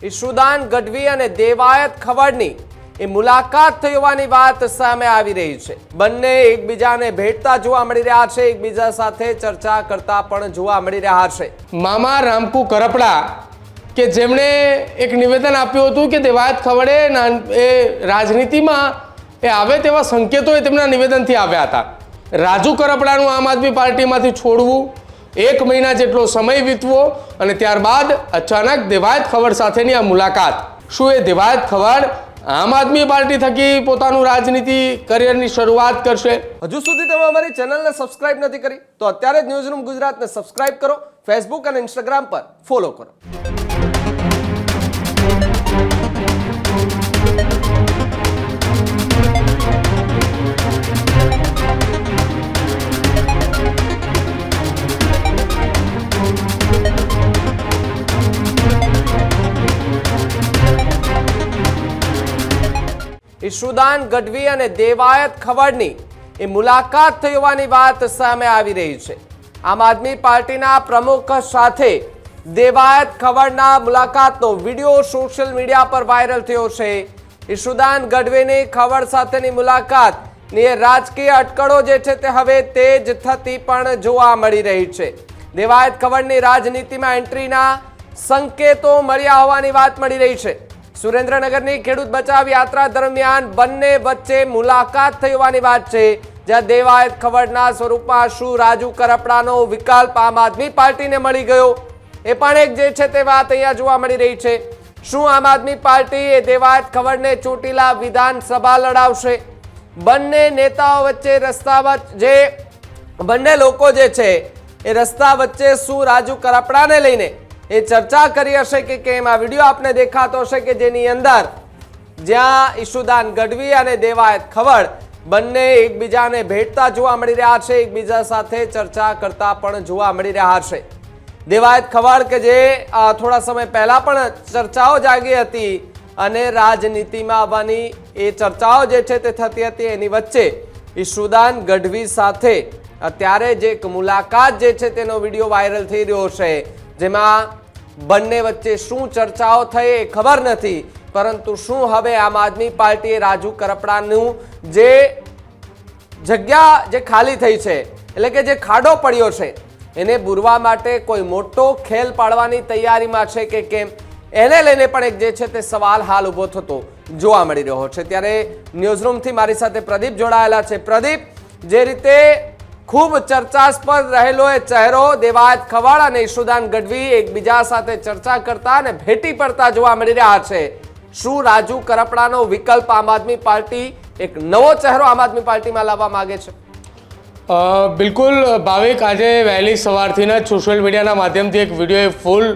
ઈશુદાન ગઢવી અને દેવાયત ખવડની મુલાકાત થઈ હોવાની વાત સામે આવી રહી છે। બંને એકબીજાને ભેટતા જોવા મળી રહ્યા છે, એકબીજા સાથે ચર્ચા કરતા પણ જોવા મળી રહ્યા છે। મામા રામકુ કરપડા કે જેમણે એક નિવેદન આપ્યું હતું કે દેવાયત ખવડે એ રાજનીતિમાં આવે તેવા સંકેતો એ તેમના નિવેદનથી આવ્યા હતા। રાજુ કરપડાનું આમ આદમી પાર્ટીમાંથી છોડવું, 1 મહિના જેટલો સમય વીતવો અને ત્યારબાદ અચાનક દેવાયત ખવડ સાથેની આ મુલાકાત। શું એ દેવાયત ખવડ આમ આદમી પાર્ટી થકી પોતાનું રાજનીતિ કરિયરની શરૂઆત કરશે? હજુ સુધી તમે અમારી ચેનલને સબસ્ક્રાઇબ નથી કરી તો અત્યારે જ ન્યૂઝરૂમ ગુજરાતને સબસ્ક્રાઇબ કરો, ફેસબુક અને ઇન્સ્ટાગ્રામ પર ફોલો કરો। ઈશુદાન ગઢવી અને દેવાયત ખવડની મુલાકાત થઈ હોવાની વાત સામે આવી રહી છે। આમ આદમી પાર્ટીના પ્રમુખ સાથે દેવાયત ખવડના મુલાકાતનો વિડીયો સોશિયલ મીડિયા પર વાયરલ થયો છે। ઈશુદાન ગઢવીની ખવડ સાથેની મુલાકાતની રાજકીય અટકળો જે છે તે હવે તેજ થતી પણ જોવા મળી રહી છે। દેવાયત ખવડની રાજનીતિમાં એન્ટ્રીના સંકેતો મળ્યા હોવાની વાત મળી રહી છે। સુરેન્દ્રનગરની ખેડૂત બચાવ યાત્રા દરમિયાન બંને વચ્ચે મુલાકાત થઈ હોવાની વાત છે, જ્યાં દેવાયત ખવડના સ્વરૂપમાં શું રાજુ કરપડાનો વિકલ્પ આમ આદમી પાર્ટીને મળી ગયો, એ પણ એક જે છે તે વાત અહીંયા જોવા મળી રહી છે। શું આમ આદમી પાર્ટી એ દેવાયત ખવડને ચોટીલા વિધાનસભા લડાવશે? બંને નેતાઓ વચ્ચે જે બંને લોકો જે છે એ રસ્તા વચ્ચે શું રાજુ કરપડાને લઈને એ ચર્ચા કરી હશે કે કેમ? આ વિડીયો આપને દેખાતો હશે કે જેની અંદર જ્યાં ઈશુદાન ગઢવી અને દેવાયત ખવડ બંને એકબીજાને ભેટતા જોવા મળી રહ્યા છે, એકબીજા સાથે ચર્ચા કરતા પણ જોવા મળી રહ્યા છે। દેવાયત ખવડ કે જે થોડા સમય પહેલા પણ ચર્ચાઓ જાગી હતી અને રાજનીતિમાં આવવાની એ ચર્ચાઓ જે છે તે થતી હતી, એની વચ્ચે ઈશુદાન ગઢવી સાથે અત્યારે જે એક મુલાકાત જે છે તેનો વિડીયો વાયરલ થઈ રહ્યો છે, જેમાં બંને વચ્ચે શું ચર્ચાઓ થઈ એ ખબર નથી, પરંતુ શું હવે આમ આદમી પાર્ટીએ રાજુ કરપડાનું જે જગ્યા જે ખાલી થઈ છે, એટલે કે જે ખાડો પડ્યો છે, એને પૂરવા માટે કોઈ મોટો ખેલ પાડવાની તૈયારીમાં છે કે કેમ, એને લઈને પણ એક જે છે તે સવાલ હાલ ઊભો થતો જોવા મળી રહ્યો છે। ત્યારે ન્યૂઝરૂમથી મારી સાથે પ્રદીપ જોડાયેલા છે। પ્રદીપ, જે રીતે ખૂબ ચર્ચાસ્પદ રહેલો એ ચહેરો દેવાયત ખવડ અને ઈશુદાન ગઢવી એકબીજા સાથે ચર્ચા કરતા અને ભેટી પડતા જોવા મળી રહ્યા છે, શું રાજુ કરપડાનો વિકલ્પ આમ આદમી પાર્ટી એક નવો ચહેરો આમ આદમી પાર્ટીમાં લાવવા માંગે છે? બિલકુલ ભાવિક, આજે વહેલી સવારથી જ સોશિયલ મીડિયાના માધ્યમથી એક વિડીયો ફૂલ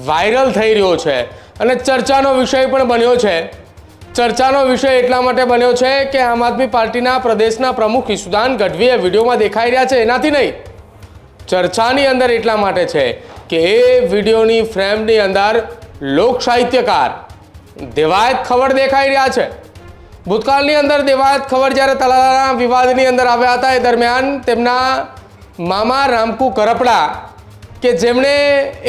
વાયરલ થઈ રહ્યો છે અને ચર્ચાનો વિષય પણ બન્યો છે। ચર્ચાનો વિષય એટલા માટે બન્યો છે કે આમ આદમી પાર્ટીના પ્રદેશના પ્રમુખ ઈશુદાન ગઢવી એ વિડીયોમાં દેખાઈ રહ્યા છે એનાથી નહીં, ચર્ચાની અંદર એટલા માટે છે કે એ વિડીયોની ફ્રેમની અંદર લોક સાહિત્યકાર દેવાયત ખવડ દેખાઈ રહ્યા છે। ભૂતકાળની અંદર દેવાયત ખવડ જ્યારે તલાલાના વિવાદની અંદર આવ્યા હતા એ દરમિયાન તેમના મામા રામકુ કરપડા કે જેમણે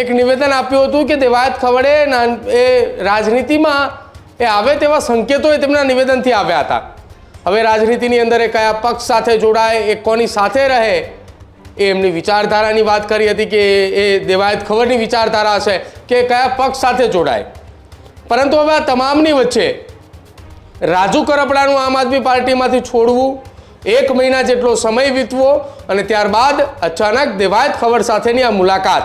એક નિવેદન આપ્યું હતું કે દેવાયત ખવડે એ રાજનીતિમાં આવે તેવા સંકેતો એ તેમના નિવેદનથી આવ્યા હતા। હવે રાજનીતિની અંદર એ કયા પક્ષ સાથે જોડાય, એ કોની સાથે રહે, એ એમની વિચારધારાની વાત કરી હતી કે એ દેવાયત ખવડની વિચારધારા હશે કે કયા પક્ષ સાથે જોડાય, પરંતુ હવે આ તમામની વચ્ચે રાજુ કરપડાનું આમ આદમી પાર્ટીમાંથી છોડવું, 1 મહિના જેટલો સમય વીતવો અને ત્યારબાદ અચાનક દેવાયત ખવડ સાથેની આ મુલાકાત।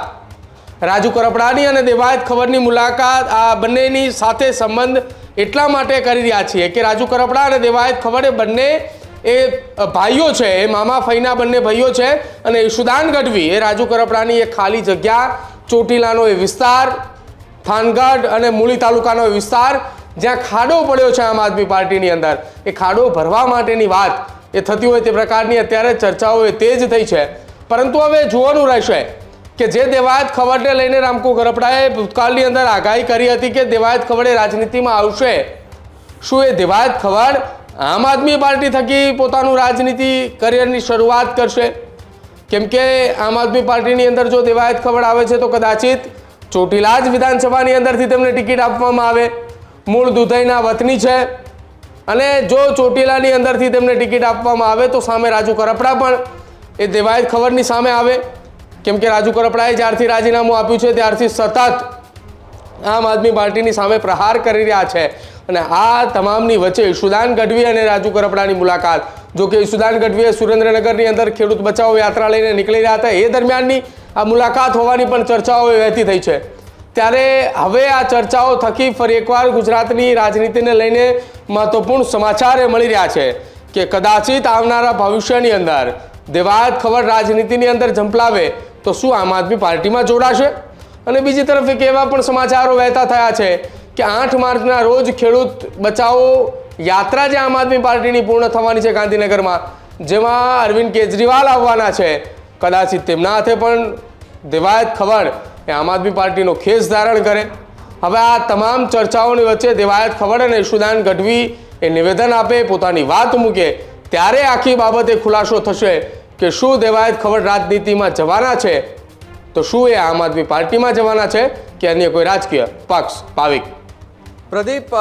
રાજુ કરપડાની અને દેવાયત ખવડની મુલાકાત, આ બંનેની સાથે સંબંધ એટલા માટે કરી રહ્યા છીએ કે રાજુ કરપડા અને દેવાયત ખવડ એ બંને એ ભાઈઓ છે, એ મામા ફઈના બંને ભાઈઓ છે અને ઈશુદાન ગઢવી એ રાજુ કરપડાની એક ખાલી જગ્યા, ચોટીલાનો એ વિસ્તાર, થાનગઢ અને મૂળી તાલુકાનો એ વિસ્તાર જ્યાં ખાડો પડ્યો છે આમ આદમી પાર્ટીની અંદર, એ ખાડો ભરવા માટેની વાત એ થતી હોય તે પ્રકારની અત્યારે ચર્ચાઓ એ તેજ થઈ છે। પરંતુ હવે જોવાનું રહેશે કે જે દેવાયત ખવડને લઈને રામકુ કરપડાએ ભૂતકાળની અંદર આગાહી કરી હતી કે દેવાયત ખવડ રાજનીતિમાં આવશે, શું એ દેવાયત ખવડ આમ આદમી પાર્ટી થકી પોતાનું રાજનીતિ કરિયરની શરૂઆત કરશે? કેમ કે આમ આદમી પાર્ટીની અંદર જો દેવાયત ખવડ આવે છે તો કદાચિત ચોટીલા જ વિધાનસભાની અંદરથી તેમને ટિકિટ આપવામાં આવે, મૂળ દુધઈના વતની છે, અને જો ચોટીલાની અંદરથી તેમને ટિકિટ આપવામાં આવે તો સામે રાજુ કરપડા પણ એ દેવાયત ખવડની સામે આવે, કેમ કે રાજુ કરપડાએ જ્યારથી રાજીનામું આપ્યું છે ત્યારથી સતત આમ આદમી પાર્ટીની સામે પ્રહાર કરી રહ્યા છે. અને આ તમામની વચ્ચે ઈશુદાન ગઢવી અને રાજુ કરપડાની મુલાકાત, જો કે ઈશુદાન ગઢવીએ સુરેન્દ્રનગરની અંદર ખેડૂત બચાવો યાત્રા લઈને નીકળી રહ્યા હતા, એ દરમિયાનની આ મુલાકાત હોવાની પણ ચર્ચાઓ વહેતી થઈ છે. ત્યારે હવે આ ચર્ચાઓ થકી ફરી એકવાર ગુજરાતની રાજનીતિને લઈને મહત્વપૂર્ણ સમાચાર એ મળી રહ્યા છે કે કદાચિત આવનારા ભવિષ્યની અંદર દેવાયત ખવડ રાજનીતિની અંદર ઝંપલાવે તો શું આમ આદમી પાર્ટીમાં જોડાશે? અને બીજી તરફ એક એવા પણ સમાચારો વહેતા થયા છે કે 8 માર્ચના રોજ ખેડૂત બચાવો યાત્રા જે આમ આદમી પાર્ટીની પૂર્ણ થવાની છે ગાંધીનગરમાં, જેમાં અરવિંદ કેજરીવાલ આવવાના છે, કદાચિત તેમના હાથે પણ દેવાયત ખવડ એ આમ આદમી પાર્ટીનો ખેસ ધારણ કરે. હવે આ તમામ ચર્ચાઓની વચ્ચે દેવાયત ખવડ અને ઈશુદાન ગઢવી એ નિવેદન આપે, પોતાની વાત મૂકે, ત્યારે આખી બાબતે ખુલાસો થશે કે શું દેવાયત ખવડ રાજનીતિમાં જવાના છે, તો શું એ આમ આદમી પાર્ટીમાં જવાના છે કે અન્ય કોઈ રાજકીય પક્ષ. ભાવિક પ્રદીપ,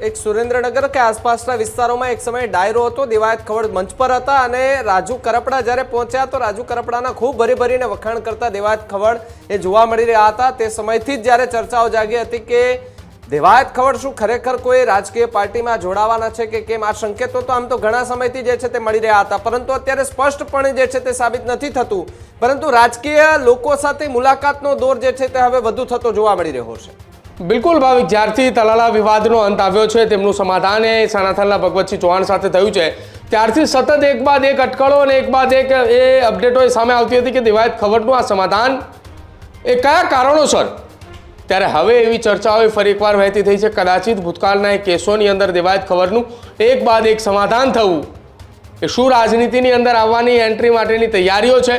એક સુરેન્દ્રનગર કે આસપાસના વિસ્તારોમાં એક સમયે ડાયરો હતો, દેવાયત ખવડ મંચ પર હતા અને રાજુ કરપડા જ્યારે પહોંચ્યા તો રાજુ કરપડાના ખૂબ ભરીને વખાણ કરતા દેવાયત ખવડ એ જોવા મળી રહ્યા હતા. તે સમયથી જ જ્યારે ચર્ચાઓ જાગી હતી કે દેવાયત ખવડ શું ખરેખર કોઈ રાજકીય પાર્ટીમાં જોડાવાના છે કે કેમ, આ સંકેતો તો આમ તો ઘણા સમયથી જે છે તે મળી રહ્યા હતા, પરંતુ અત્યારે સ્પષ્ટપણે જે છે તે સાબિત નથી થતું. પરંતુ રાજકીય લોકો સાથે મુલાકાતનો દોર જે છે તે હવે વધુ થતો જોવા મળી રહ્યો છે. બિલકુલ ભાવિક, જ્યારથી તલાલા વિવાદનો અંત આવ્યો છે, તેમનું સમાધાન એ સનાથલના ભગવતસિંહ ચૌહાણ સાથે થયું છે, ત્યારથી સતત એક બાદ એક અટકળો અને એક બાદ એક એ અપડેટો સામે આવતી હતી કે દેવાયત ખવડનું આ સમાધાન એ કયા કારણોસર. ત્યારે હવે એવી ચર્ચાઓ ફરી એકવાર વહેતી થઈ છે કદાચિત ભૂતકાળના એ કેસોની અંદર દેવાયત ખવડનું એક બાદ એક સમાધાન થવું એ શું રાજનીતિની અંદર આવવાની એન્ટ્રી માટેની તૈયારીઓ છે.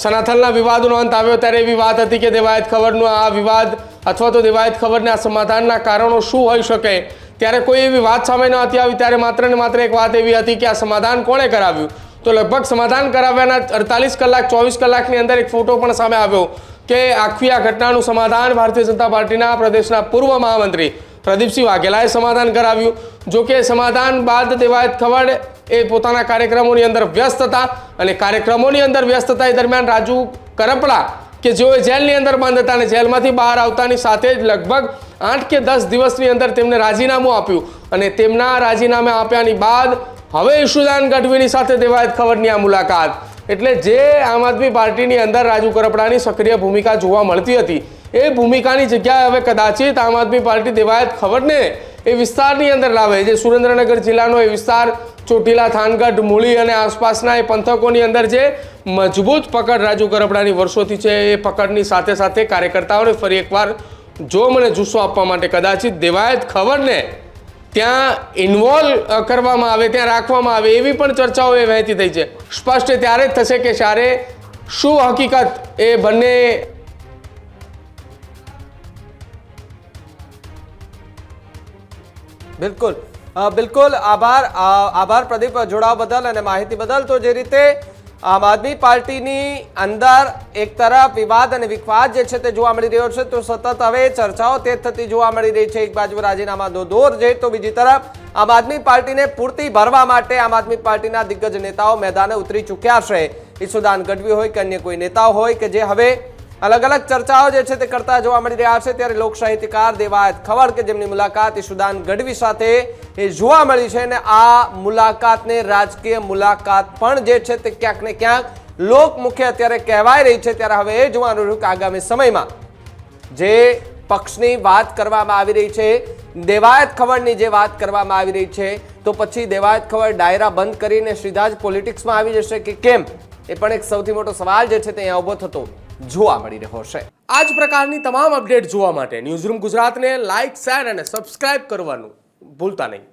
સનાથલના વિવાદનો અંત આવ્યો ત્યારે એવી વાત હતી કે દેવાયત ખવડનો આ વિવાદ અથવા તો દેવાયત ખવડના સમાધાનના કારણો શું હોઈ શકે, ત્યારે કોઈ એવી વાત સામે ન હતી આવી. ત્યારે માત્ર ને માત્ર એક વાત એવી હતી કે આ સમાધાન કોણે કરાવ્યું, તો લગભગ સમાધાન કરાવ્યાના 48 કલાક 24 કલાકની અંદર એક ફોટો પણ સામે આવ્યો કે આખી આ ઘટનાનું સમાધાન ભારતીય જનતા પાર્ટીના પ્રદેશના પૂર્વ મહામંત્રી પ્રદીપસિંહ વાઘેલાએ સમાધાન કરાવ્યું. જો કે સમાધાન બાદ દેવાયત ખવડ એ પોતાના કાર્યક્રમોની અંદર વ્યસ્ત હતા અને કાર્યક્રમોની અંદર વ્યસ્ત હતા એ દરમિયાન રાજુ કરપડા કે જેઓ જેલની અંદર બંધ હતા અને જેલમાંથી બહાર આવતાની સાથે જ લગભગ 8 કે 10 દિવસની અંદર તેમને રાજીનામું આપ્યું અને તેમના રાજીનામા આપ્યાની બાદ હવે ઈશુદાન ગઢવીની સાથે દેવાયત ખવડની આ મુલાકાત. એટલે જે આમ આદમી પાર્ટીની અંદર રાજુ કરપડાની સક્રિય ભૂમિકા જોવા મળતી હતી એ ભૂમિકાની જગ્યાએ હવે કદાચિત આમ આદમી પાર્ટી દેવાયત ખવડને એ વિસ્તારની અંદર લાવે. જે સુરેન્દ્રનગર જિલ્લાનો એ વિસ્તાર ચોટીલા, થાનગઢ, મૂળી અને આસપાસના એ પંથકોની અંદર જે મજબૂત પકડ રાજુ કરપડાની વર્ષોથી છે એ પકડની સાથે સાથે કાર્યકર્તાઓને ફરી એકવાર જોમ અને જુસ્સો આપવા માટે કદાચિત દેવાયત ખવડને ત્યાં ઇન્વોલ્વ કરવામાં આવે, ત્યાં રાખવામાં આવે એવી પણ ચર્ચાઓ એ વહેતી થઈ છે. સ્પષ્ટ ત્યારે જ થશે કે જ્યારે શું હકીકત એ બંને બિલકુલ આભાર પ્રદીપ જોડાવા બદલ અને માહિતી બદલ. તો જે રીતે આમ આદમી પાર્ટીની અંદર એક તરફ વિવાદ અને વિખવાદ જે છે તે જોવા મળી રહ્યો છે, તો સતત હવે ચર્ચાઓ તેજ થતી જોવા મળી રહી છે. એક બાજુ રાજીનામાનો દોર છે તો બીજી તરફ આમ આદમી પાર્ટીને પૂર્તિ ભરવા માટે આમ આદમી પાર્ટીના દિગ્ગજ નેતાઓ મેદાને ઉતરી ચૂક્યા છે. ઈશુદાન ગઢવી હોય કે અન્ય કોઈ નેતાઓ હોય કે જે હવે અલગ અલગ ચર્ચાઓ જે છે તે કરતા જોવા મળી રહ્યા છે. ત્યારે લોક સાહિત્યકાર દેવાયત ખવડ કે જેમની મુલાકાત ઈશુદાન ગઢવી સાથે એ જોવા મળી છે અને આ મુલાકાતને રાજકીય મુલાકાત પણ જે છે તે ક્યાંક ને ક્યાંક લોકમુખે અત્યારે કહેવાય રહી છે. ત્યારે હવે એ જોવાનું રહ્યું કે આગામી સમયમાં જે પક્ષની વાત કરવામાં આવી રહી છે, દેવાયત ખવડની જે વાત કરવામાં આવી રહી છે, તો પછી દેવાયત ખવડ ડાયરા બંધ કરીને સીધા જ પોલિટિક્સમાં આવી જશે કે કેમ, એ પણ એક સૌથી મોટો સવાલ જે છે તે અહીંયા ઉભો થતો જોવા મળી રહ્યો છે. આ જ પ્રકારની તમામ અપડેટ જોવા માટે ન્યૂઝરૂમ ગુજરાતને લાઇક, શેર અને સબસ્ક્રાઇબ કરવાનું ભૂલતા નહીં.